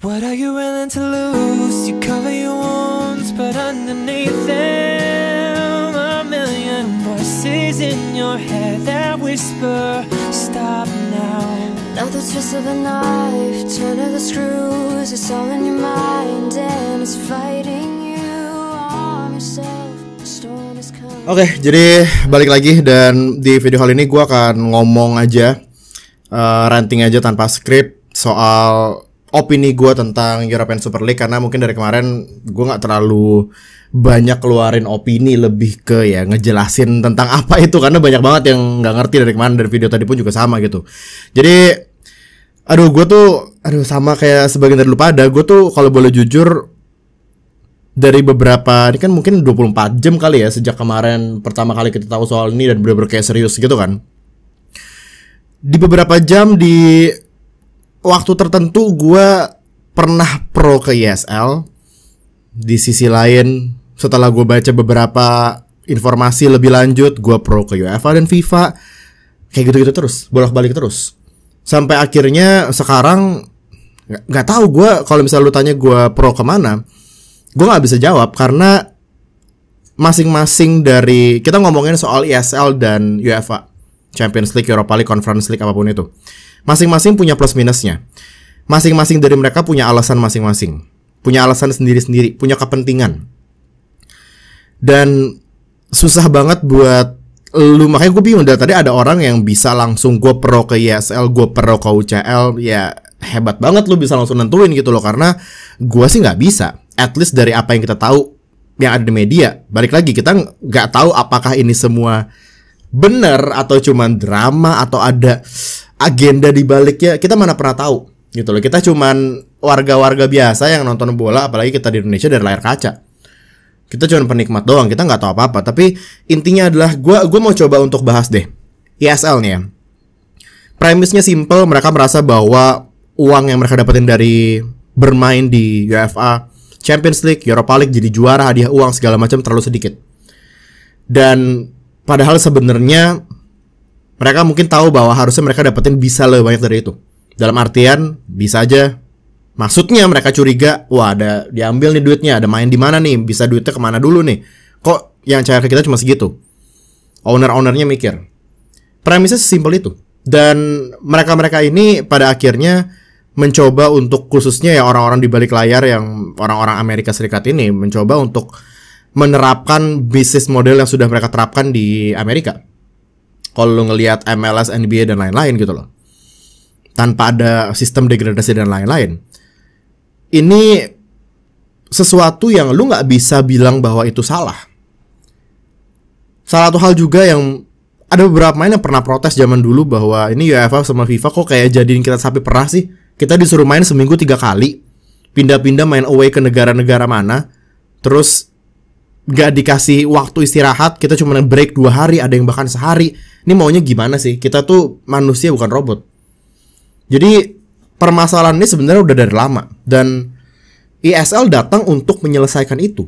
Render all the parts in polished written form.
What are you willing to lose? You cover your wounds, but underneath them a million voices in your head that whisper, stop now. Now the twist of a knife, turn of the screws, it's all in your mind and it's fighting you. Arm yourself, the storm is coming. Oke, jadi balik lagi dan di video kali ini gue akan ngomong aja, ranting aja tanpa skrip soal opini gue tentang European Super League. Karena mungkin dari kemarin gue gak terlalu banyak keluarin opini, lebih ke ya ngejelasin tentang apa itu, karena banyak banget yang gak ngerti dari kemarin. Dari video tadi pun juga sama gitu. Jadi gue tuh sama kayak sebagian dari lu pada. Gue tuh kalau boleh jujur, dari beberapa, ini kan mungkin 24 jam kali ya sejak kemarin pertama kali kita tahu soal ini dan bener-bener kayak serius gitu kan. Di beberapa jam, di waktu tertentu gue pernah pro ke ESL. Di sisi lain, setelah gue baca beberapa informasi lebih lanjut, gue pro ke UEFA dan FIFA. Kayak gitu-gitu terus, bolak-balik terus. Sampai akhirnya sekarang gak tahu gue, kalau misalnya lu tanya gue pro kemana, gue gak bisa jawab. Karena masing-masing dari, kita ngomongin soal ESL dan UEFA, Champions League, Europa League, Conference League, apapun itu, masing-masing punya plus minusnya. Masing-masing dari mereka punya alasan masing-masing, punya alasan sendiri-sendiri, punya kepentingan. Dan susah banget buat lu, makanya gue bingung. Dari tadi ada orang yang bisa langsung gue pro ke ESL, gue pro ke UCL. Ya hebat banget lu bisa langsung nentuin gitu loh. Karena gue sih gak bisa. At least dari apa yang kita tahu, yang ada di media. Balik lagi, kita gak tahu apakah ini semua bener atau cuman drama atau ada agenda di baliknya. Kita mana pernah tahu gitu loh. Kita cuman warga-warga biasa yang nonton bola, apalagi kita di Indonesia, dari layar kaca. Kita cuman penikmat doang, kita nggak tahu apa-apa. Tapi intinya adalah gue mau coba untuk bahas deh ESL nih ya. Premisnya simple, mereka merasa bahwa uang yang mereka dapetin dari bermain di UEFA, Champions League, Europa League, jadi juara, hadiah uang segala macam terlalu sedikit. Dan padahal sebenarnya mereka mungkin tahu bahwa harusnya mereka dapetin bisa lebih banyak dari itu. Dalam artian, bisa aja, maksudnya mereka curiga, wah ada diambil nih duitnya, ada main di mana nih, bisa duitnya kemana dulu nih. Kok yang cair ke kita cuma segitu? Owner-ownernya mikir. Premisnya sesimpel itu. Dan mereka-mereka ini pada akhirnya mencoba untuk, khususnya ya orang-orang di balik layar, yang orang-orang Amerika Serikat ini mencoba untuk menerapkan bisnis model yang sudah mereka terapkan di Amerika. Kalau lo ngelihat MLS, NBA dan lain-lain gitu loh, tanpa ada sistem degradasi dan lain-lain. Ini sesuatu yang lu gak bisa bilang bahwa itu salah. Salah satu hal juga yang ada beberapa main yang pernah protes zaman dulu bahwa ini UEFA sama FIFA kok kayak jadiin kita sapi perah sih. Kita disuruh main seminggu 3 kali, pindah-pindah main away ke negara-negara mana, terus gak dikasih waktu istirahat. Kita cuma break 2 hari, ada yang bahkan sehari. Ini maunya gimana sih? Kita tuh manusia bukan robot. Jadi permasalahan ini sebenarnya udah dari lama. Dan ESL datang untuk menyelesaikan itu.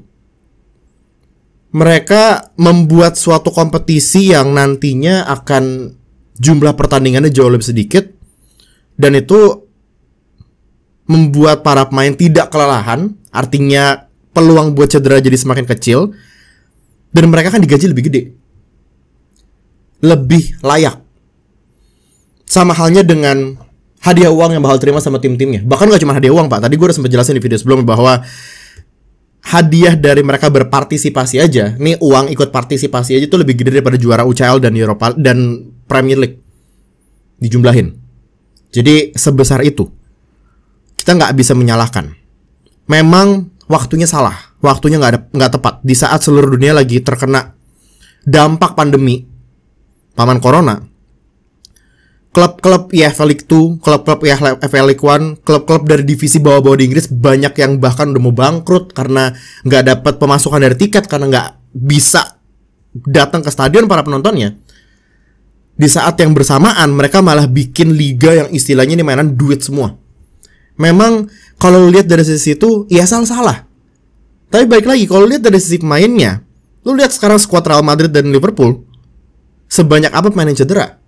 Mereka membuat suatu kompetisi yang nantinya akan jumlah pertandingannya jauh lebih sedikit. Dan itu membuat para pemain tidak kelelahan. Artinya peluang buat cedera jadi semakin kecil. Dan mereka kan digaji lebih gede, lebih layak. Sama halnya dengan hadiah uang yang bakal terima sama tim-timnya. Bahkan gak cuma hadiah uang, Pak. Tadi gue udah sempat jelasin di video sebelumnya bahwa hadiah dari mereka berpartisipasi aja, nih uang ikut partisipasi aja tuh lebih gede daripada juara UCL dan Europa dan Premier League dijumlahin. Jadi sebesar itu. Kita gak bisa menyalahkan. Memang waktunya salah, waktunya nggak tepat di saat seluruh dunia lagi terkena dampak pandemi paman corona. Klub-klub UEFA League 2, klub-klub UEFA League 1, klub-klub dari divisi bawah-bawah di Inggris banyak yang bahkan udah mau bangkrut karena nggak dapat pemasukan dari tiket, karena nggak bisa datang ke stadion para penontonnya. Di saat yang bersamaan mereka malah bikin liga yang istilahnya ini mainan duit semua. Memang kalau lihat dari sisi itu, ESL salah. Tapi balik lagi, kalau lihat dari sisi pemainnya, lu lihat sekarang skuad Real Madrid dan Liverpool, sebanyak apa pemain yang cedera.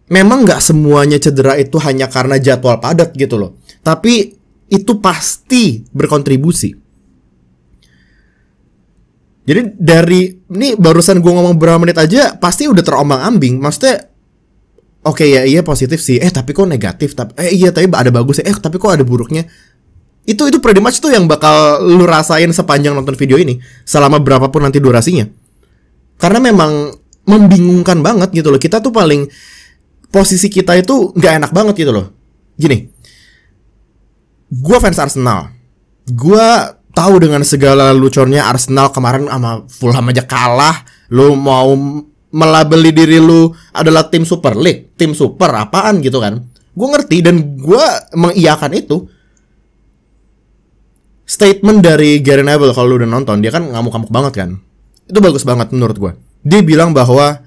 Memang nggak semuanya cedera itu hanya karena jadwal padat gitu loh. Tapi itu pasti berkontribusi. Jadi dari ini barusan gue ngomong beberapa menit aja pasti udah terombang-ambing. Maksudnya oke, ya iya positif sih. Tapi kok negatif? Iya tapi ada bagusnya. Tapi kok ada buruknya? Itu pretty much tuh yang bakal lu rasain sepanjang nonton video ini, selama berapapun nanti durasinya. Karena memang membingungkan banget gitu loh. Kita tuh paling, posisi kita itu nggak enak banget gitu loh. Gini, gue fans Arsenal. Gue tahu dengan segala lucornya Arsenal kemarin sama Fulham aja kalah. Lu mau melabeli diri lu adalah tim Super League, tim super apaan gitu kan? Gue ngerti dan gue mengiyakan itu. Statement dari Gary Neville, kalau lu udah nonton, dia kan ngamuk-ngamuk banget kan. Itu bagus banget menurut gue. Dia bilang bahwa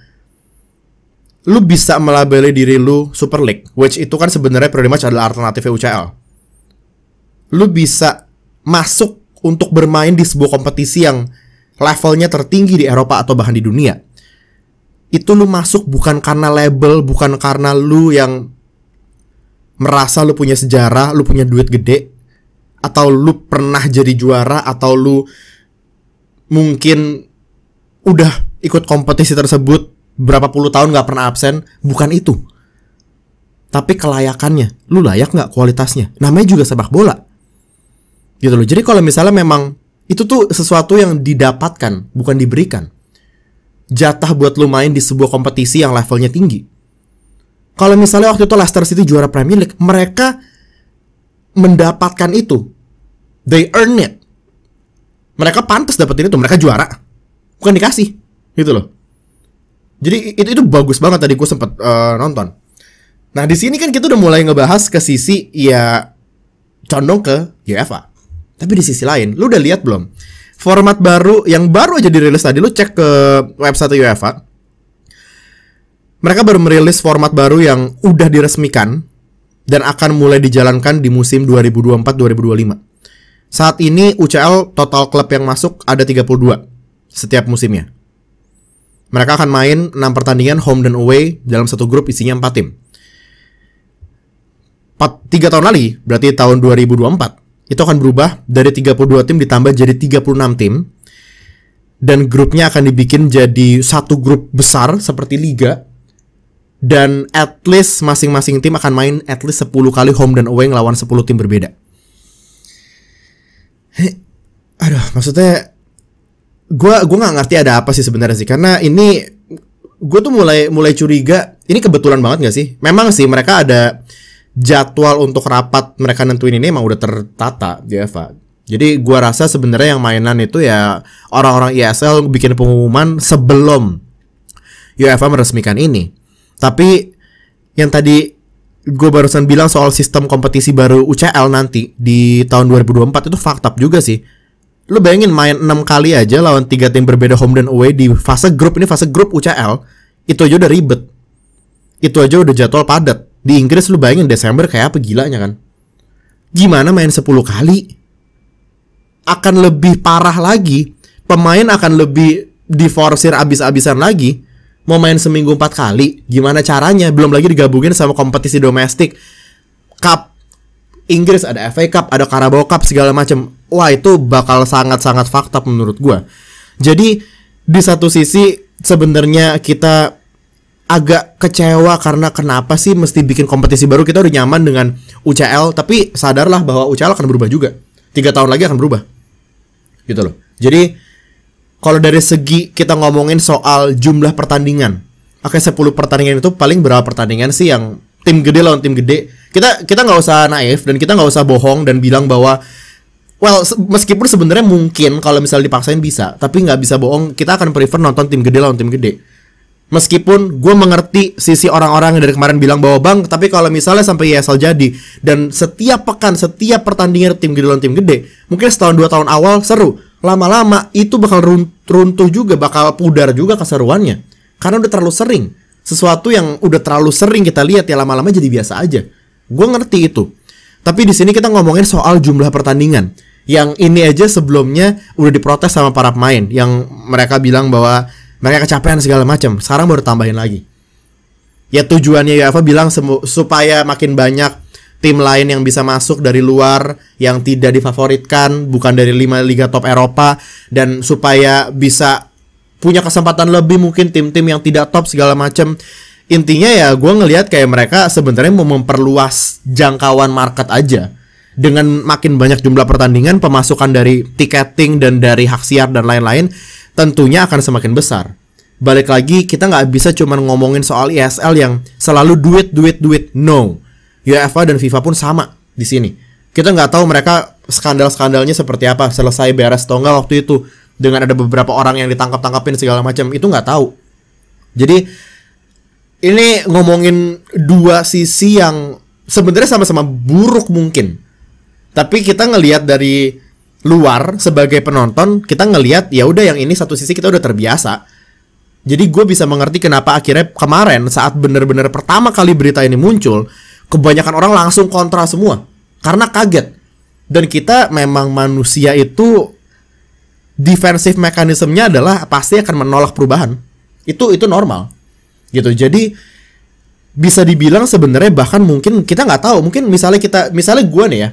lu bisa melabeli diri lu Super League, which itu kan sebenarnya pretty much adalah alternatif UCL. Lu bisa masuk untuk bermain di sebuah kompetisi yang levelnya tertinggi di Eropa atau bahkan di dunia. Itu lu masuk bukan karena label, bukan karena lu yang merasa lu punya sejarah, lu punya duit gede, atau lu pernah jadi juara, atau lu mungkin udah ikut kompetisi tersebut berapa puluh tahun gak pernah absen. Bukan itu. Tapi kelayakannya, lu layak gak kualitasnya. Namanya juga sepak bola gitu loh. Jadi kalau misalnya memang itu tuh sesuatu yang didapatkan, bukan diberikan. Jatah buat lu main di sebuah kompetisi yang levelnya tinggi. Kalau misalnya waktu itu Leicester City juara Premier League, mereka mendapatkan itu. They earn it. Mereka pantas dapetin itu, mereka juara. Bukan dikasih, gitu loh. Jadi itu bagus banget, tadi gue sempet nonton. Nah di sini kan kita udah mulai ngebahas ke sisi ya condong ke UEFA. Tapi di sisi lain, lu udah lihat belum format baru yang baru aja dirilis tadi? Lu cek ke website UEFA. Mereka baru merilis format baru yang udah diresmikan dan akan mulai dijalankan di musim 2024-2025. Saat ini UCL total klub yang masuk ada 32 setiap musimnya. Mereka akan main 6 pertandingan home dan away dalam satu grup isinya 4 tim. 3 tahun lagi, berarti tahun 2024, itu akan berubah dari 32 tim ditambah jadi 36 tim. Dan grupnya akan dibikin jadi satu grup besar seperti liga. Dan at least masing-masing tim akan main at least 10 kali home dan away ngelawan 10 tim berbeda. Aduh, maksudnya gue gak ngerti ada apa sih sebenarnya sih. Karena ini gue tuh mulai curiga. Ini kebetulan banget gak sih? Memang sih mereka ada jadwal untuk rapat mereka nentuin ini emang udah tertata di UEFA. Jadi gue rasa sebenarnya yang mainan itu ya orang-orang ESL bikin pengumuman sebelum UEFA meresmikan ini. Tapi yang tadi gue barusan bilang soal sistem kompetisi baru UCL nanti di tahun 2024 itu fakta juga sih. Lu bayangin main 6 kali aja lawan 3 tim berbeda home dan away di fase grup. Ini fase grup UCL. Itu aja udah ribet. Itu aja udah jadwal padat. Di Inggris lu bayangin Desember kayak apa gilanya kan. Gimana main 10 kali? Akan lebih parah lagi. Pemain akan lebih diforsir abis-abisan lagi. Mau main seminggu 4 kali, gimana caranya? Belum lagi digabungin sama kompetisi domestik, Cup Inggris, ada FA Cup, ada Carabao Cup, segala macam. Wah, itu bakal sangat-sangat fakta menurut gue. Jadi di satu sisi sebenarnya kita agak kecewa karena kenapa sih mesti bikin kompetisi baru? Kita udah nyaman dengan UCL, tapi sadarlah bahwa UCL akan berubah juga. 3 tahun lagi akan berubah, gitu loh. Jadi kalau dari segi kita ngomongin soal jumlah pertandingan, oke, 10 pertandingan itu paling berapa pertandingan sih yang tim gede lawan tim gede? Kita nggak usah naif dan kita nggak usah bohong dan bilang bahwa meskipun sebenarnya mungkin kalau misalnya dipaksain bisa, tapi nggak bisa bohong. Kita akan prefer nonton tim gede lawan tim gede. Meskipun gue mengerti sisi orang-orang yang dari kemarin bilang bahwa bang, tapi kalau misalnya sampai ESL jadi dan setiap pekan, setiap pertandingan tim gede lawan tim gede, mungkin setahun 2 tahun awal seru. Lama-lama itu bakal runtuh juga, bakal pudar juga keseruannya. Karena udah terlalu sering. Sesuatu yang udah terlalu sering kita lihat ya lama-lama jadi biasa aja. Gue ngerti itu. Tapi di sini kita ngomongin soal jumlah pertandingan. Yang ini aja sebelumnya udah diprotes sama para pemain. Yang mereka bilang bahwa mereka kecapean segala macam. Sekarang baru tambahin lagi. Ya tujuannya UEFA bilang supaya makin banyak tim lain yang bisa masuk dari luar yang tidak difavoritkan, bukan dari 5 liga top Eropa, dan supaya bisa punya kesempatan lebih mungkin tim-tim yang tidak top segala macam. Intinya ya gue ngelihat kayak mereka sebenarnya mau memperluas jangkauan market aja. Dengan makin banyak jumlah pertandingan, pemasukan dari tiketing dan dari hak siar dan lain-lain tentunya akan semakin besar. Balik lagi, kita nggak bisa cuma ngomongin soal ESL yang selalu duit. No. UEFA dan FIFA pun sama di sini. Kita nggak tahu mereka skandal-skandalnya seperti apa, selesai beres atau nggak waktu itu dengan ada beberapa orang yang ditangkap-tangkapin segala macam, itu nggak tahu. Jadi ini ngomongin dua sisi yang sebenarnya sama-sama buruk mungkin. Tapi kita ngelihat dari luar sebagai penonton, kita ngelihat ya udah yang ini satu sisi kita udah terbiasa. Jadi gue bisa mengerti kenapa akhirnya kemarin saat bener-bener pertama kali berita ini muncul, kebanyakan orang langsung kontra semua karena kaget. Dan kita memang manusia itu defensive mekanismenya adalah pasti akan menolak perubahan. Itu normal. Gitu. Jadi bisa dibilang sebenarnya bahkan mungkin kita nggak tahu, mungkin misalnya gue nih ya,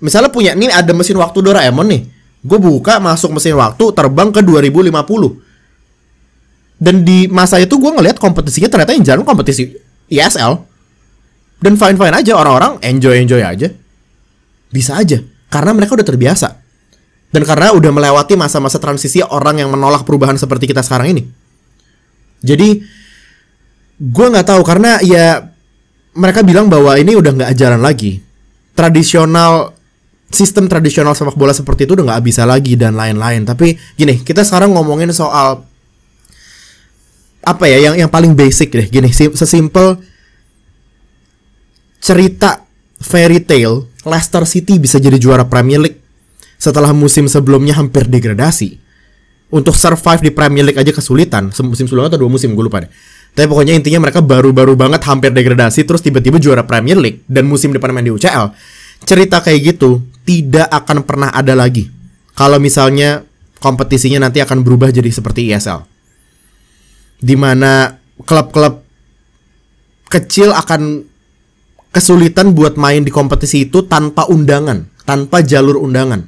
misalnya punya nih ada mesin waktu Doraemon nih, gue buka masuk mesin waktu terbang ke 2050, dan di masa itu gue ngelihat kompetisinya ternyata yang jalan kompetisi ESL, dan fine aja, orang-orang enjoy aja, bisa aja karena mereka udah terbiasa dan karena udah melewati masa-masa transisi orang yang menolak perubahan seperti kita sekarang ini. Jadi gue nggak tahu karena ya mereka bilang bahwa ini udah nggak jalan lagi. Sistem tradisional sepak bola seperti itu udah nggak bisa lagi dan lain-lain. Tapi gini, kita sekarang ngomongin soal apa ya yang paling basic deh. Gini, sesimpel cerita fairy tale Leicester City bisa jadi juara Premier League setelah musim sebelumnya hampir degradasi. Untuk survive di Premier League aja kesulitan. Musim sebelumnya atau 2 musim gue lupa deh. Tapi pokoknya intinya mereka baru-baru banget hampir degradasi, terus tiba-tiba juara Premier League dan musim depan main di UCL. Cerita kayak gitu tidak akan pernah ada lagi kalau misalnya kompetisinya nanti akan berubah jadi seperti ESL, dimana klub-klub kecil akan kesulitan buat main di kompetisi itu tanpa undangan, tanpa jalur undangan.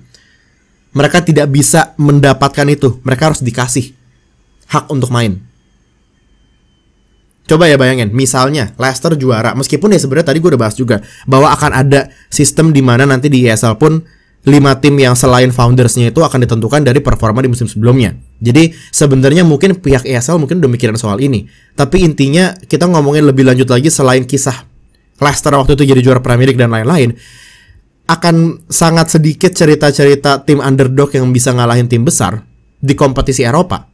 Mereka tidak bisa mendapatkan itu. Mereka harus dikasih hak untuk main. Coba ya bayangin, misalnya Leicester juara, meskipun ya sebenarnya tadi gue udah bahas juga bahwa akan ada sistem di mana nanti di ESL pun 5 tim yang selain foundersnya itu akan ditentukan dari performa di musim sebelumnya. Jadi sebenarnya mungkin pihak ESL mungkin udah mikirin soal ini. Tapi intinya kita ngomongin lebih lanjut lagi, selain kisah Leicester waktu itu jadi juara Premier League dan lain-lain, akan sangat sedikit cerita-cerita tim underdog yang bisa ngalahin tim besar di kompetisi Eropa.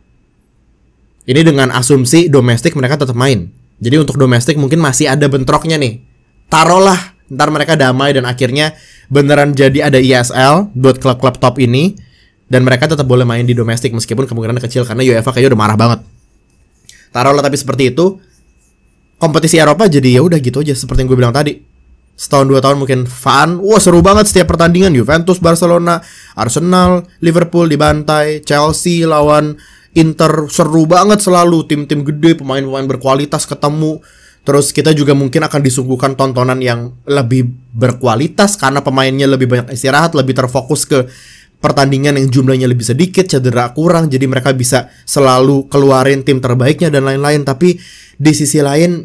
Ini dengan asumsi domestik mereka tetap main. Jadi untuk domestik mungkin masih ada bentroknya nih. Taruhlah ntar mereka damai dan akhirnya beneran jadi ada ESL buat klub-klub top ini, dan mereka tetap boleh main di domestik meskipun kemungkinan kecil karena UEFA kayaknya udah marah banget. Taruhlah tapi seperti itu, kompetisi Eropa jadi ya udah gitu aja seperti yang gue bilang tadi. Setahun 2 tahun mungkin fun, wah seru banget setiap pertandingan, Juventus, Barcelona, Arsenal, Liverpool dibantai, Chelsea lawan Inter, seru banget selalu, tim-tim gede, pemain-pemain berkualitas ketemu. Terus kita juga mungkin akan disuguhkan tontonan yang lebih berkualitas karena pemainnya lebih banyak istirahat, lebih terfokus ke pertandingan yang jumlahnya lebih sedikit, cedera kurang, jadi mereka bisa selalu keluarin tim terbaiknya dan lain-lain. Tapi di sisi lain,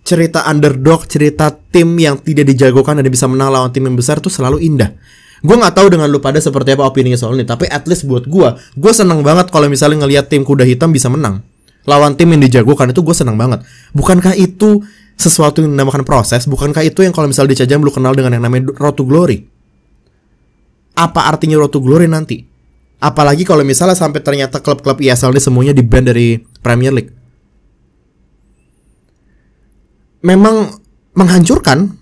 cerita underdog, cerita tim yang tidak dijagokan dan bisa menang lawan tim yang besar tuh selalu indah. Gue nggak tahu dengan lu pada seperti apa opininya soal ini, tapi at least buat gue seneng banget kalau misalnya ngelihat tim kuda hitam bisa menang lawan tim yang dijagokan, itu gue seneng banget. Bukankah itu sesuatu yang dinamakan proses? Bukankah itu yang kalau misalnya di Cajam lu kenal dengan yang namanya Road to Glory? Apa artinya Road to Glory nanti? Apalagi kalau misalnya sampai ternyata klub-klub ESL ini semuanya di-ban dari Premier League. Memang menghancurkan,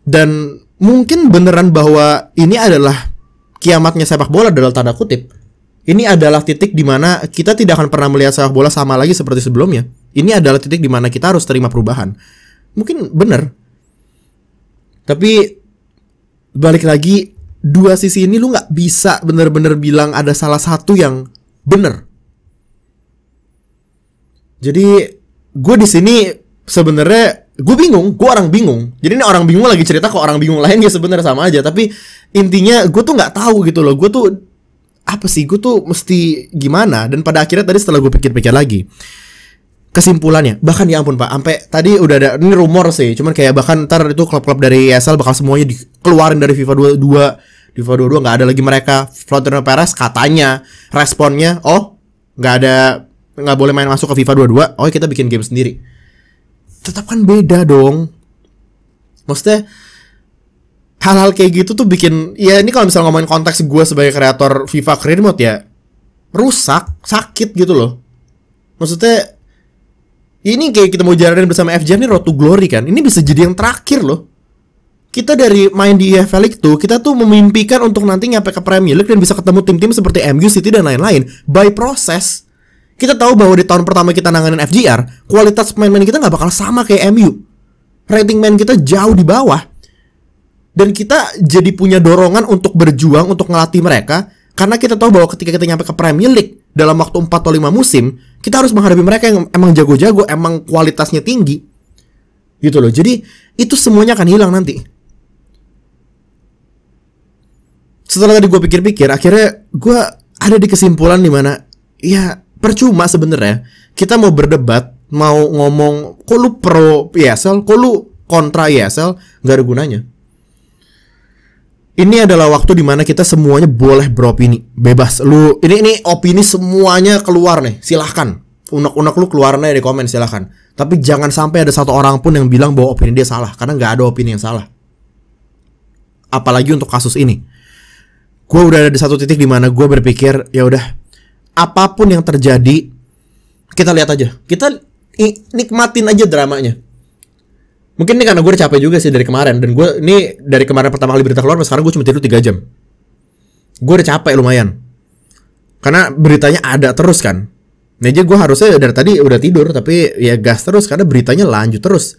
dan mungkin beneran bahwa ini adalah kiamatnya sepak bola dalam tanda kutip. Ini adalah titik di mana kita tidak akan pernah melihat sepak bola sama lagi seperti sebelumnya. Ini adalah titik di mana kita harus terima perubahan. Mungkin bener. Tapi balik lagi, dua sisi ini lu nggak bisa bener-bener bilang ada salah satu yang bener. Jadi gue di sini sebenarnya gue bingung, gue orang bingung. Jadi ini orang bingung lagi cerita ke orang bingung lain ya sebenarnya sama aja. Tapi intinya gue tuh nggak tahu gitu loh. Gue tuh apa sih? Gue tuh mesti gimana? Dan pada akhirnya tadi setelah gue pikir-pikir lagi, kesimpulannya, bahkan ya ampun Pak, sampai tadi udah ada ini rumor sih. Cuman kayak bahkan ntar itu klub-klub dari ESL bakal semuanya dikeluarin dari FIFA 22. FIFA 22 nggak ada lagi mereka. Florentino Perez katanya responnya, oh nggak boleh main masuk ke FIFA 22. Oh kita bikin game sendiri. Tetap kan beda dong. Maksudnya hal-hal kayak gitu tuh bikin, ya ini kalau misalnya ngomongin konteks gue sebagai kreator FIFA Career Mode ya rusak, sakit gitu loh. Maksudnya ini kayak kita mau jalanin bersama FJ ini Road to Glory kan. Ini bisa jadi yang terakhir loh. Kita dari main di EFL itu, kita tuh memimpikan untuk nanti nyampe ke Premier League dan bisa ketemu tim-tim seperti MU, City dan lain-lain. By proses. Kita tahu bahwa di tahun pertama kita nanganin FJR, kualitas pemain-pemain kita nggak bakal sama kayak MU. Rating main kita jauh di bawah. Dan kita jadi punya dorongan untuk berjuang, untuk ngelatih mereka. Karena kita tahu bahwa ketika kita nyampe ke Premier League, dalam waktu 4 atau 5 musim, kita harus menghadapi mereka yang emang jago-jago, emang kualitasnya tinggi. Gitu loh. Jadi, itu semuanya akan hilang nanti. Setelah tadi gue pikir-pikir, akhirnya gue ada di kesimpulan dimana, ya percuma sebenarnya kita mau berdebat, mau ngomong kok lu pro ESL, kok lu kontra ESL, nggak ada gunanya. Ini adalah waktu dimana kita semuanya boleh beropini, bebas. Lu ini opini semuanya keluar nih, silahkan. Unek-unek lu keluarin aja di komen, silahkan. Tapi jangan sampai ada satu orang pun yang bilang bahwa opini dia salah, karena nggak ada opini yang salah. Apalagi untuk kasus ini. Gue udah ada di satu titik dimana gue berpikir, ya udah, apapun yang terjadi, kita lihat aja. Kita nikmatin aja dramanya. Mungkin ini karena gue udah capek juga sih dari kemarin. Dan gue, ini dari kemarin pertama kali berita keluar, sekarang gue cuma tidur 3 jam. Gue udah capek lumayan. Karena beritanya ada terus kan. Nah aja gue harusnya dari tadi udah tidur, tapi ya gas terus karena beritanya lanjut terus.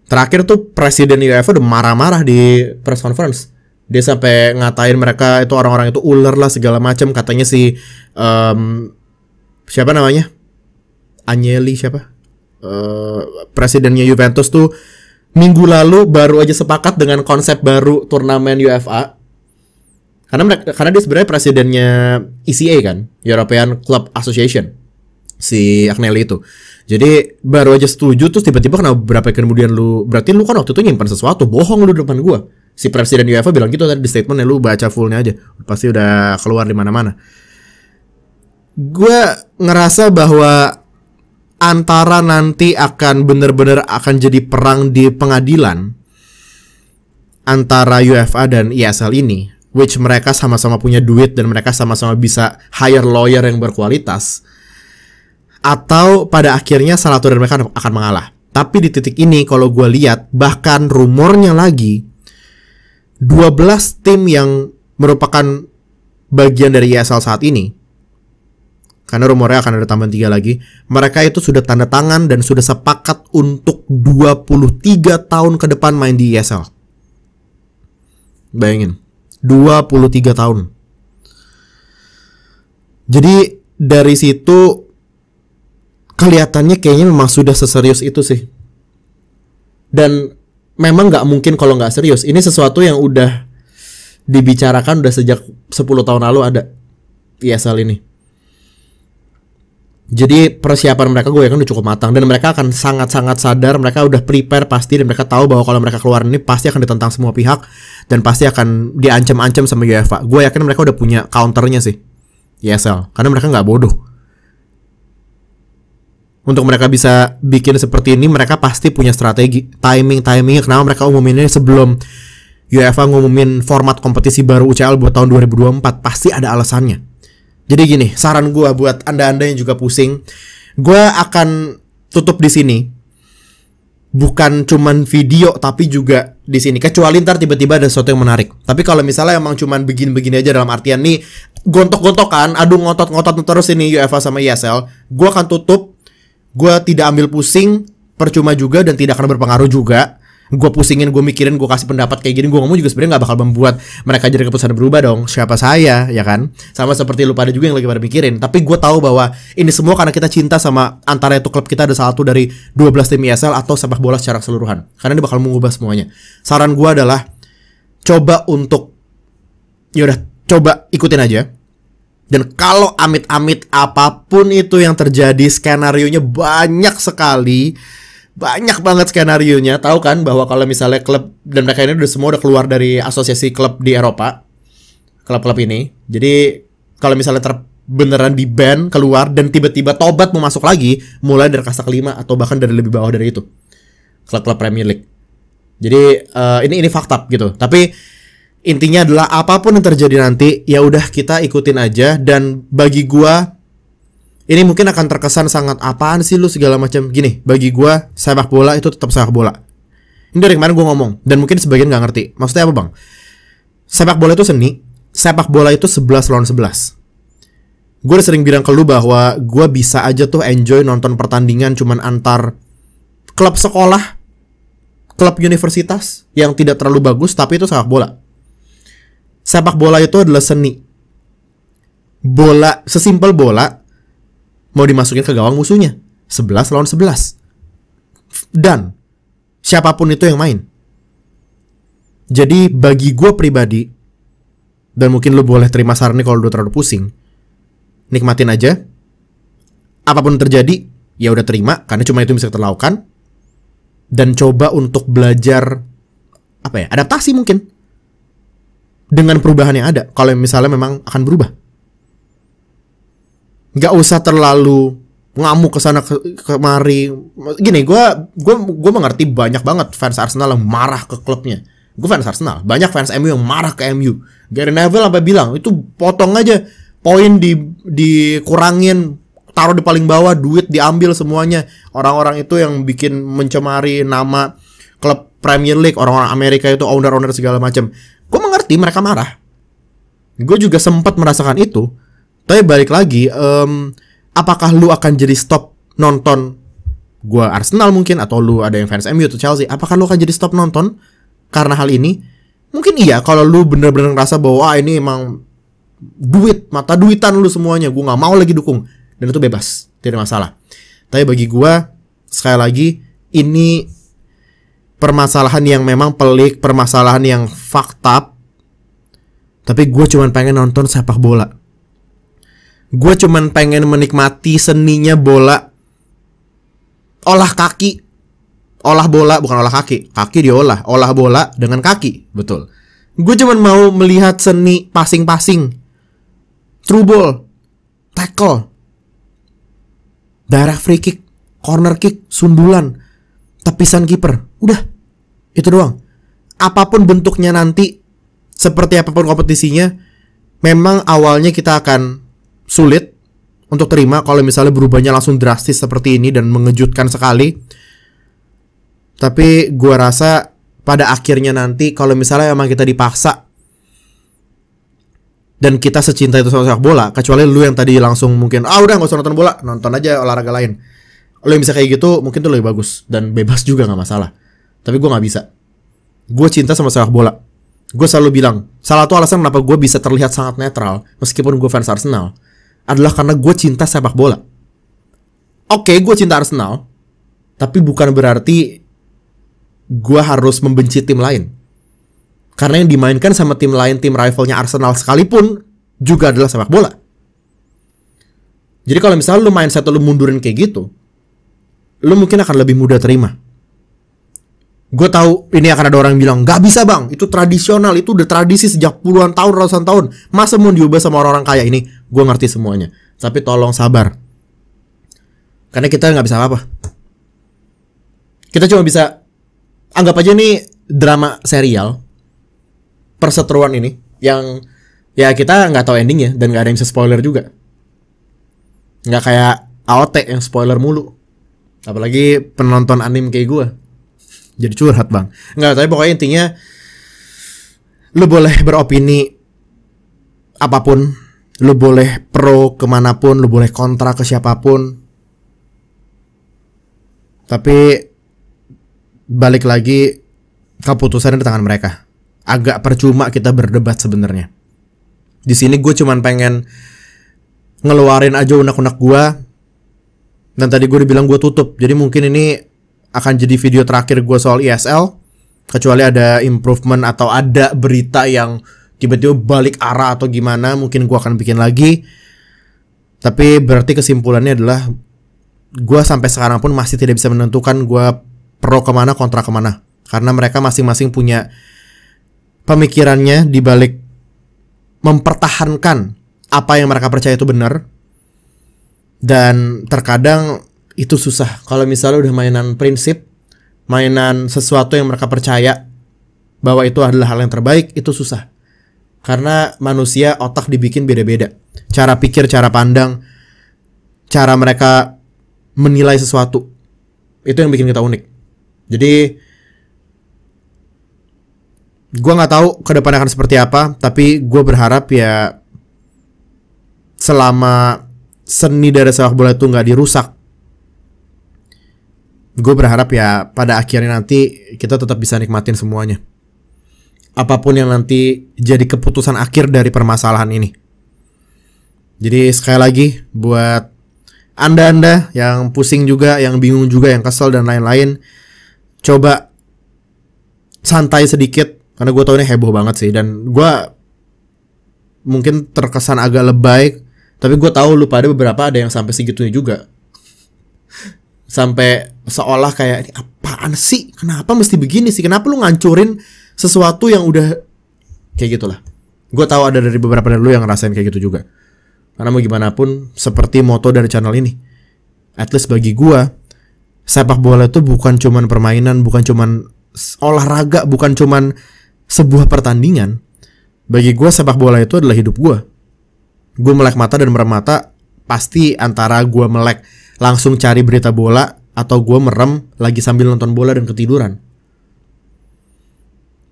Terakhir tuh Presiden UEFA udah marah-marah di press conference. Dia sampai ngatain mereka itu orang-orang itu ular lah segala macam. Katanya si siapa namanya? Agnelli siapa? Presidennya Juventus tuh minggu lalu baru aja sepakat dengan konsep baru turnamen UEFA. Karena dia sebenarnya presidennya ECA kan, European Club Association. Si Agnelli itu. Jadi baru aja setuju terus tiba-tiba kenapa beberapa kemudian berarti lu kan waktu itu nyimpan sesuatu, bohong lu di depan gua. Si presiden UEFA bilang gitu tadi di statementnya, lu baca fullnya aja, pasti udah keluar di mana-mana. Gue ngerasa bahwa antara nanti akan bener-bener akan jadi perang di pengadilan antara UEFA dan ESL ini, which mereka sama-sama punya duit dan mereka sama-sama bisa hire lawyer yang berkualitas, atau pada akhirnya salah satu dari mereka akan mengalah. Tapi di titik ini kalau gue lihat, bahkan rumornya lagi 12 tim yang merupakan bagian dari ESL saat ini, karena rumornya akan ada tambahan 3 lagi, mereka itu sudah tanda tangan dan sudah sepakat untuk 23 tahun ke depan main di ESL. Bayangin, 23 tahun. Jadi dari situ kelihatannya kayaknya memang sudah seserius itu sih. Dan memang nggak mungkin kalau nggak serius. Ini sesuatu yang udah dibicarakan udah sejak 10 tahun lalu ada ESL ini. Jadi persiapan mereka gue yakin udah cukup matang. Dan mereka akan sangat-sangat sadar. Mereka udah prepare pasti. Dan mereka tahu bahwa kalau mereka keluar ini pasti akan ditentang semua pihak. Dan pasti akan diancam-ancam sama UEFA. Gue yakin mereka udah punya counternya sih ESL. Karena mereka nggak bodoh. Untuk mereka bisa bikin seperti ini, mereka pasti punya strategi. Timingnya kenapa mereka umuminnya sebelum UEFA ngumumin format kompetisi baru UCL buat tahun 2024. Pasti ada alasannya. Jadi gini, saran gue buat anda-anda yang juga pusing, gue akan tutup di sini. Bukan cuman video, tapi juga di sini. Kecuali ntar tiba-tiba ada sesuatu yang menarik. Tapi kalau misalnya emang cuman begini-begini aja dalam artian nih gontok-gontokan, adu ngotot-ngotot terus ini UEFA sama ESL, gue akan tutup. Gue tidak ambil pusing, percuma juga dan tidak akan berpengaruh juga. gue pusingin, gue mikirin, gue kasih pendapat kayak gini, gue ngomong juga sebenarnya nggak bakal membuat mereka jadi keputusan berubah dong. Siapa saya, ya kan? Sama seperti lu pada juga yang lagi pada mikirin. Tapi gue tahu bahwa ini semua karena kita cinta sama antara itu klub kita ada satu dari 12 tim ESL atau sepak bola secara keseluruhan. Karena ini bakal mengubah semuanya. Saran gue adalah coba untuk, yaudah, coba ikutin aja. Dan kalau amit-amit apapun itu yang terjadi, skenarionya banyak sekali. Banyak banget skenarionya. Tahu kan bahwa kalau misalnya klub, dan mereka ini udah keluar dari asosiasi klub di Eropa, klub-klub ini. Jadi kalau misalnya beneran di ban keluar dan tiba-tiba tobat mau masuk lagi, mulai dari kasta kelima atau bahkan dari lebih bawah dari itu, klub-klub Premier League. Jadi ini fakta gitu. Tapi intinya adalah apapun yang terjadi nanti, ya udah kita ikutin aja. Dan bagi gua ini mungkin akan terkesan sangat apaan sih lu segala macam. Gini, bagi gua sepak bola itu tetap sepak bola. Ini dari kemarin gua ngomong dan mungkin sebagian nggak ngerti. Maksudnya apa, Bang? Sepak bola itu seni. Sepak bola itu 11 lawan 11. Gue udah sering bilang ke lu bahwa gua bisa aja tuh enjoy nonton pertandingan cuman antar klub sekolah, klub universitas yang tidak terlalu bagus, tapi itu sepak bola. Sepak bola itu adalah seni. Bola, sesimpel bola mau dimasukin ke gawang musuhnya 11 lawan 11. Dan siapapun itu yang main. Jadi bagi gue pribadi, dan mungkin lu boleh terima saran nih kalau udah terlalu pusing, nikmatin aja. Apapun terjadi, ya udah terima, karena cuma itu bisa kita lakukan. Dan coba untuk belajar adaptasi mungkin dengan perubahan yang ada. Kalau misalnya memang akan berubah, nggak usah terlalu ngamuk kesana kemari. Gini, gue mengerti banyak banget fans Arsenal yang marah ke klubnya. Gue fans Arsenal, banyak fans MU yang marah ke MU. Gary Neville sampai bilang itu potong aja poin, dikurangin, taruh di paling bawah, duit diambil semuanya. Orang-orang itu yang bikin mencemari nama klub Premier League, orang-orang Amerika itu owner segala macam. Gue mengerti mereka marah. Gue juga sempat merasakan itu. Tapi balik lagi, apakah lu akan jadi stop nonton gua Arsenal mungkin, atau lu ada yang fans MU atau Chelsea, apakah lu akan jadi stop nonton karena hal ini? Mungkin iya, kalau lu bener-bener ngerasa bahwa ini emang mata duitan lu semuanya, gua nggak mau lagi dukung, dan itu bebas, tidak masalah. Tapi bagi gua, sekali lagi, ini permasalahan yang memang pelik, permasalahan yang fucked up. Tapi gue cuma pengen nonton sepak bola. Gue cuman pengen menikmati seninya bola. Olah kaki. Olah bola, bukan olah kaki. Kaki diolah. Olah bola dengan kaki. Betul. Gue cuman mau melihat seni passing-passing, through ball, tackle, daerah free kick, corner kick, sundulan, tepisan kiper. Udah. Itu doang. Apapun bentuknya nanti, seperti apapun kompetisinya, memang awalnya kita akan sulit untuk terima kalau misalnya berubahnya langsung drastis seperti ini dan mengejutkan sekali. Tapi gua rasa pada akhirnya nanti kalau misalnya emang kita dipaksa dan kita secinta itu sama sepak bola, kecuali lu yang tadi langsung mungkin udah gak usah nonton bola, nonton aja olahraga lain. Lu yang bisa kayak gitu mungkin tuh lebih bagus dan bebas juga gak masalah. Tapi gua gak bisa. Gue cinta sama sepak bola. Gue selalu bilang, salah satu alasan kenapa gue bisa terlihat sangat netral meskipun gue fans Arsenal adalah karena gue cinta sepak bola. Oke, gue cinta Arsenal, tapi bukan berarti gue harus membenci tim lain. Karena yang dimainkan sama tim lain, tim rivalnya Arsenal sekalipun, juga adalah sepak bola. Jadi kalau misalnya lu mindset lu mundurin kayak gitu, lu mungkin akan lebih mudah terima. Gue tahu ini akan ada orang yang bilang, gak bisa bang, itu tradisional, itu udah tradisi sejak puluhan tahun, ratusan tahun, masa mau diubah sama orang-orang kaya ini? Gue ngerti semuanya, tapi tolong sabar. Karena kita gak bisa apa-apa. Kita cuma bisa, anggap aja nih drama serial, perseteruan ini, yang ya kita gak tahu endingnya, dan gak ada yang bisa spoiler juga. Gak kayak AOT yang spoiler mulu. Apalagi penonton anime kayak gue. Jadi curhat bang. Nggak, tapi pokoknya intinya lu boleh beropini apapun, lu boleh pro kemanapun, lu boleh kontra ke siapapun. Tapi balik lagi, keputusan di tangan mereka. Agak percuma kita berdebat sebenarnya. Di sini gue cuman pengen ngeluarin aja unek-unek gue. Dan tadi gue dibilang gue tutup. Jadi mungkin ini akan jadi video terakhir gue soal ESL. Kecuali ada improvement atau ada berita yang tiba-tiba balik arah atau gimana, mungkin gue akan bikin lagi. Tapi berarti kesimpulannya adalah gue sampai sekarang pun masih tidak bisa menentukan gue pro kemana kontra kemana. Karena mereka masing-masing punya pemikirannya di balik mempertahankan apa yang mereka percaya itu benar. Dan terkadang itu susah. Kalau misalnya udah mainan prinsip, mainan sesuatu yang mereka percaya bahwa itu adalah hal yang terbaik, itu susah. Karena manusia otak dibikin beda-beda. Cara pikir, cara pandang, cara mereka menilai sesuatu, itu yang bikin kita unik. Jadi gue gak tahu ke depannya akan seperti apa. Tapi gue berharap ya selama seni dari sepak bola itu gak dirusak, gue berharap ya pada akhirnya nanti kita tetap bisa nikmatin semuanya. Apapun yang nanti jadi keputusan akhir dari permasalahan ini. Jadi sekali lagi buat anda-anda yang pusing juga, yang bingung juga, yang kesel dan lain-lain, coba santai sedikit. Karena gue tau ini heboh banget sih. Dan gue mungkin terkesan agak lebay, tapi gue tahu lu pada beberapa ada yang sampai segitunya juga. Sampai seolah kayak, ini apaan sih? Kenapa mesti begini sih? Kenapa lu ngancurin sesuatu yang udah kayak gitulah. Gue tahu ada dari beberapa dari lu yang ngerasain kayak gitu juga. Karena mau gimana pun, seperti moto dari channel ini, at least bagi gue, sepak bola itu bukan cuman permainan, bukan cuman olahraga, bukan cuman sebuah pertandingan. Bagi gue sepak bola itu adalah hidup gue. Gue melek mata dan merem mata pasti antara gue melek langsung cari berita bola atau gue merem lagi sambil nonton bola dan ketiduran.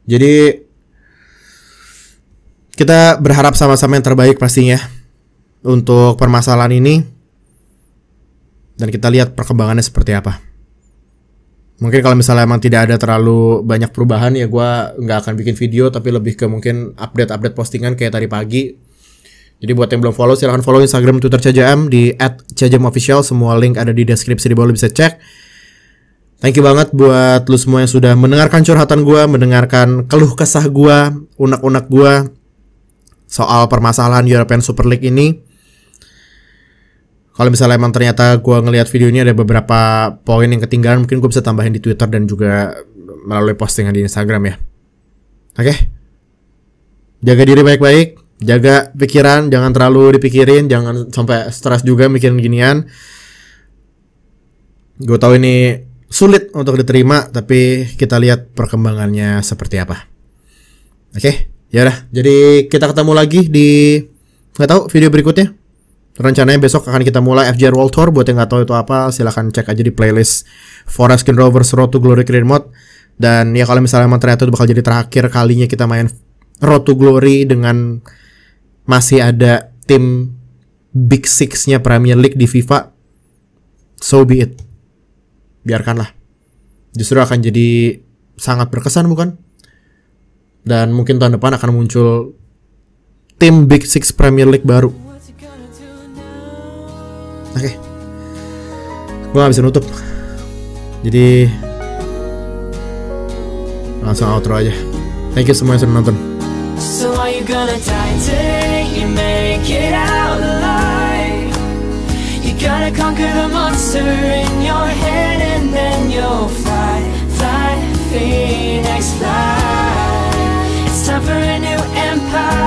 Jadi kita berharap sama-sama yang terbaik pastinya untuk permasalahan ini. Dan kita lihat perkembangannya seperti apa. Mungkin kalau misalnya emang tidak ada terlalu banyak perubahan ya gue nggak akan bikin video, tapi lebih ke mungkin update-update postingan kayak tadi pagi. Jadi buat yang belum follow, silahkan follow Instagram, Twitter CJM di @CJMOfficial. Semua link ada di deskripsi di bawah, bisa cek. Thank you banget buat lu semua yang sudah mendengarkan curhatan gue, mendengarkan keluh kesah gue, unek-unek gue soal permasalahan European Super League ini. Kalau misalnya emang ternyata gue ngelihat video ini ada beberapa poin yang ketinggalan, mungkin gue bisa tambahin di Twitter dan juga melalui postingan di Instagram ya. Oke? Jaga diri baik-baik, jaga pikiran, jangan terlalu dipikirin, jangan sampai stres juga mikirin ginian. Gue tahu ini sulit untuk diterima, tapi kita lihat perkembangannya seperti apa. Oke? Ya udah, jadi kita ketemu lagi di nggak tahu video berikutnya. Rencananya besok akan kita mulai FJR World Tour. Buat yang nggak tahu itu apa, silahkan cek aja di playlist Forest Green Rovers Road to Glory Career Mode. Dan ya kalau misalnya emang ternyata itu bakal jadi terakhir kalinya kita main Road to Glory dengan masih ada tim Big Six-nya Premier League di FIFA, so be it. Biarkanlah. Justru akan jadi sangat berkesan bukan? Dan mungkin tahun depan akan muncul tim Big Six Premier League baru. Oke. Gue gak bisa nutup. Jadi langsung outro aja. Thank you semua yang sudah nonton. So are you gonna die today? You make it out alive. You gotta conquer the monster in your head, and then you'll fly, fly, Phoenix fly. It's time for a new empire.